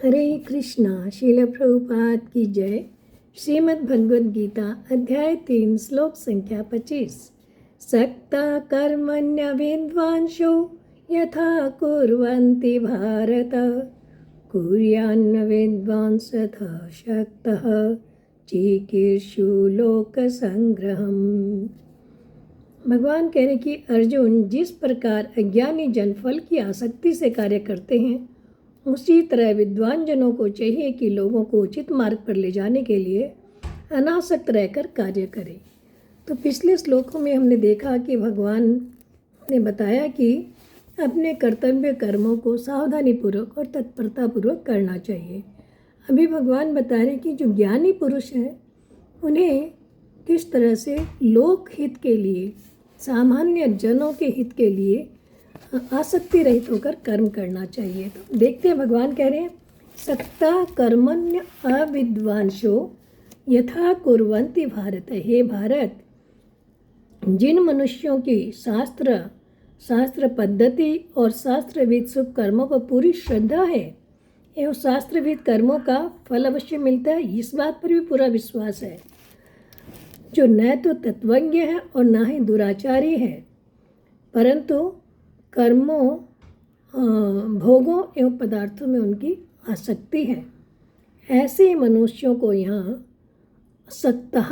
हरे कृष्णा। श्रील प्रभुपाद की जय। श्रीमद् भगवद गीता अध्याय 3 श्लोक संख्या 25। सक्ता कर्मण्य विद्वांसो यथा कुर्वन्ति भारत कुर्यान्न विद्वांसतः शक्तः चिकीर्षु लोक संग्रहम्। भगवान कह रहे कि अर्जुन, जिस प्रकार अज्ञानी जन फल की आसक्ति से कार्य करते हैं, उसी तरह विद्वान जनों को चाहिए कि लोगों को उचित मार्ग पर ले जाने के लिए अनासक्त रहकर कार्य करें। तो पिछले श्लोकों में हमने देखा कि भगवान ने बताया कि अपने कर्तव्य कर्मों को सावधानीपूर्वक और तत्परतापूर्वक करना चाहिए। अभी भगवान बता रहे कि जो ज्ञानी पुरुष हैं उन्हें किस तरह से लोक हित के लिए, सामान्य जनों के हित के लिए आसक्ति रहित होकर कर्म करना चाहिए। तो देखते हैं भगवान कह रहे हैं, सक्ता कर्मण्य अविद्वांसो यथा कुर्वन्ति भारत। हे भारत, जिन मनुष्यों की शास्त्र पद्धति और शास्त्रविद शुभ कर्मों पर पूरी श्रद्धा है एवं शास्त्रविद कर्मों का फल अवश्य मिलता है, इस बात पर भी पूरा विश्वास है, जो न तो तत्वज्ञ है और न ही दुराचारी है, परंतु कर्मों, भोगों एवं पदार्थों में उनकी आसक्ति है, ऐसे मनुष्यों को यहाँ सक्तः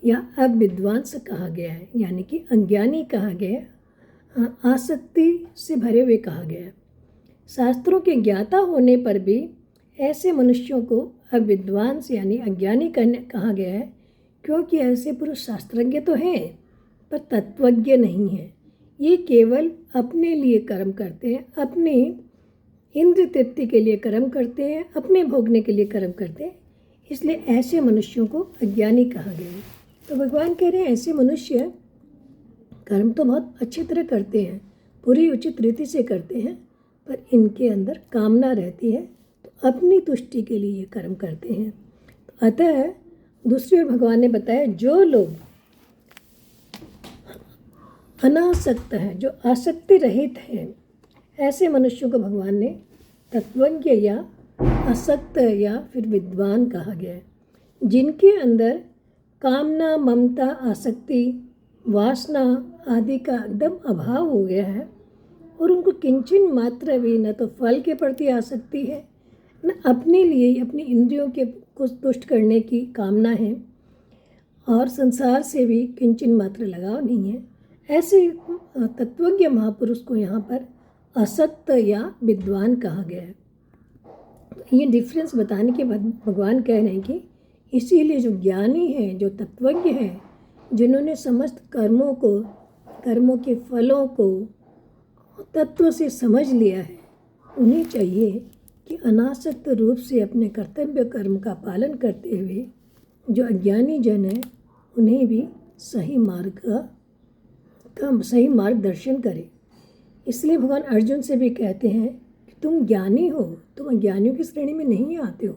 या अविद्वांस कहा गया है, यानी कि अज्ञानी कहा गया, आसक्ति से भरे हुए कहा गया। शास्त्रों के ज्ञाता होने पर भी ऐसे मनुष्यों को अविद्वांस यानी अज्ञानी कहा गया है, क्योंकि ऐसे पुरुष शास्त्रज्ञ तो हैं पर तत्वज्ञ नहीं हैं। ये केवल अपने लिए कर्म करते हैं, अपने इंद्र तृप्ति के लिए कर्म करते हैं, अपने भोगने के लिए कर्म करते हैं, इसलिए ऐसे मनुष्यों को अज्ञानी कहा गया है। तो भगवान कह रहे हैं ऐसे मनुष्य कर्म तो बहुत अच्छी तरह करते हैं, पूरी उचित रीति से करते हैं, पर इनके अंदर कामना रहती है, तो अपनी तुष्टि के लिए ये कर्म करते हैं। तो अतः दूसरी ओर भगवान ने बताया, जो लोग अनासक्त हैं, जो आसक्ति रहित हैं, ऐसे मनुष्यों को भगवान ने तत्वज्ञ या असक्त या फिर विद्वान कहा गया है, जिनके अंदर कामना, ममता, आसक्ति, वासना आदि का एकदम अभाव हो गया है और उनको किंचन मात्र भी न तो फल के प्रति आसक्ति है, न अपने लिए अपनी इंद्रियों के को तुष्ट करने की कामना है, और संसार से भी किंचन मात्र लगाव नहीं है। ऐसे तत्वज्ञ महापुरुष को यहाँ पर असक्त या विद्वान कहा गया है। ये डिफरेंस बताने के बाद भगवान कह रहे हैं कि इसीलिए जो ज्ञानी हैं, जो तत्वज्ञ हैं, जिन्होंने समस्त कर्मों के फलों को तत्व से समझ लिया है, उन्हें चाहिए कि अनासक्त रूप से अपने कर्तव्य कर्म का पालन करते हुए जो अज्ञानी जन हैं उन्हें भी सही मार्गदर्शन करें। इसलिए भगवान अर्जुन से भी कहते हैं कि तुम ज्ञानी हो, तुम अज्ञानियों की श्रेणी में नहीं आते हो।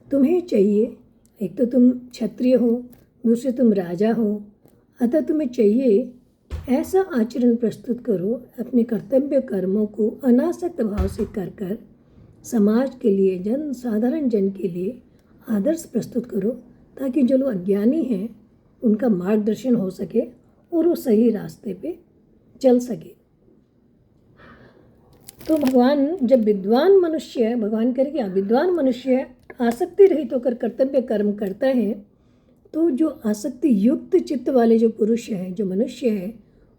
तुम्हें चाहिए, एक तो तुम क्षत्रिय हो, दूसरे तुम राजा हो, अतः तुम्हें चाहिए ऐसा आचरण प्रस्तुत करो, अपने कर्तव्य कर्मों को अनासक्त भाव से कर समाज के लिए, साधारण जन के लिए आदर्श प्रस्तुत करो, ताकि जो लोग अज्ञानी हैं उनका मार्गदर्शन हो सके और वो सही रास्ते पे चल सके। तो भगवान जब विद्वान मनुष्य, भगवान करेंगे विद्वान मनुष्य आसक्ति रहित होकर कर्तव्य कर्म करता है, तो जो आसक्ति युक्त चित्त वाले जो पुरुष हैं, जो मनुष्य हैं,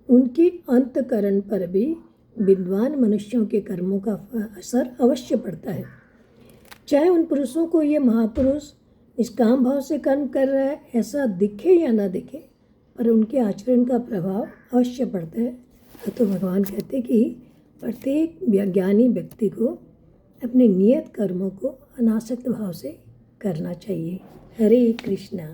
उनके अंतकरण पर भी विद्वान मनुष्यों के कर्मों का असर अवश्य पड़ता है। चाहे उन पुरुषों को ये महापुरुष निष्काम भाव से कर्म कर रहा है ऐसा दिखे या ना दिखे, पर उनके आचरण का प्रभाव अवश्य पड़ता है। तो भगवान कहते कि प्रत्येक ज्ञानी व्यक्ति को अपने नियत कर्मों को अनासक्त भाव से करना चाहिए। हरे कृष्णा।